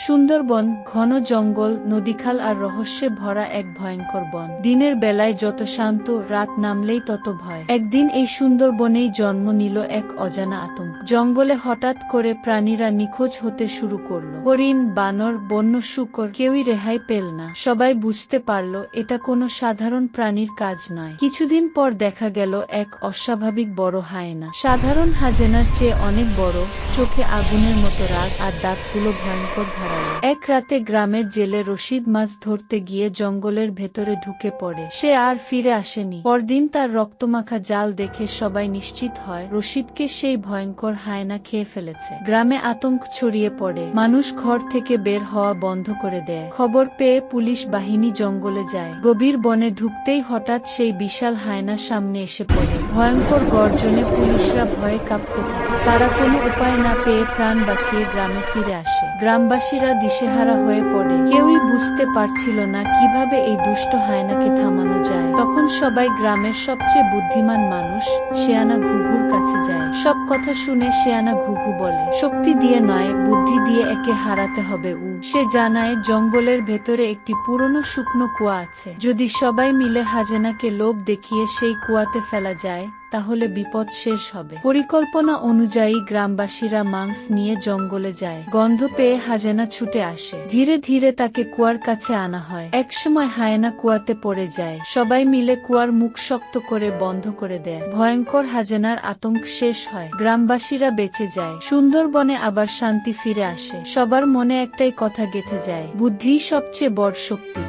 সুন্দরবন ঘন জঙ্গল, নদীখাল আর রহস্যে ভরা এক ভয়ঙ্কর বন। দিনের বেলায় যত শান্ত, রাত নামলেই তত ভয়। একদিন এই সুন্দরবনেই জন্ম নিল এক অজানা আতঙ্ক। জঙ্গলে হঠাৎ করে প্রাণীরা নিখোঁজ হতে শুরু করলো। হরিণ, বানর, বন্য শূকর, কেউই রেহাই পেল না। সবাই বুঝতে পারল এটা কোনো সাধারণ প্রাণীর কাজ নয়। কিছুদিন পর দেখা গেল এক অস্বাভাবিক বড় হায়েনা। সাধারণ হাজেনার চেয়ে অনেক বড়, চোখে আগুনের মতো রাগ আর দাঁতগুলো ভয়ঙ্কর ধারালো। এক রাতে গ্রামের জেলে রশিদ মাছ ধরতে গিয়ে জঙ্গলের ভেতরে ঢুকে পড়ে। সে আর ফিরে আসেনি। পরদিন তার রক্তমাখা জাল দেখে সবাই নিশ্চিত হয় রশিদকে সেই ভয়ঙ্কর হায়েনা খেয়ে ফেলেছে। গ্রামে আতঙ্ক ছড়িয়ে পড়ে। মানুষ ঘর থেকে বের হওয়া বন্ধ করে দেয়। খবর পেয়ে পুলিশ বাহিনী জঙ্গলে যায়। গভীর বনে ঢুকতেই হঠাৎ সেই বিশাল হায়েনা সামনে এসে পড়ে। ভয়ঙ্কর গর্জনে পুলিশরা ভয়ে কাঁপতে থাকে। তারা কোনো উপায় না পেয়ে প্রাণ বাঁচিয়ে গ্রামে ফিরে আসে। গ্রামবাসীরা দিশেহারা হয়ে পড়ে। কেউই বুঝতে পারছিল না কিভাবে এই দুষ্ট হায়েনাকে থামানো যায়। তখন সবাই গ্রামের সবচেয়ে বুদ্ধিমান মানুষ শেয়ানা ঘুঘুর কাছে যায়। সব কথা শুনে শেয়ানা ঘুঘু বলে, শক্তি দিয়ে নয়, বুদ্ধি দিয়ে একে হারাতে হবে। সে জানায় জঙ্গলের ভেতরে একটি পুরনো শুকনো কুয়া আছে। যদি সবাই মিলে হাজেনাকে লোভ দেখিয়ে সেই কুয়াতে ফেলা যায় তাহলে বিপদ শেষ হবে। পরিকল্পনা অনুযায়ী গ্রামবাসীরা মাংস নিয়ে জঙ্গলে যায়। গন্ধ পেয়ে হাজেনা ছুটে আসে। ধীরে ধীরে তাকে কুয়ার কাছে আনা হয়। একসময় হায়েনা কুয়াতে পড়ে যায়। সবাই মিলে কুয়ার মুখ শক্ত করে বন্ধ করে দেয়। ভয়ঙ্কর হাজেনার আতঙ্ক শেষ হয়। গ্রামবাসীরা বেঁচে যায়। সুন্দরবনে আবার শান্তি ফিরে আসে। সবার মনে একটাই কথা গেঁথে যায়, বুদ্ধিই সবচেয়ে বড় শক্তি।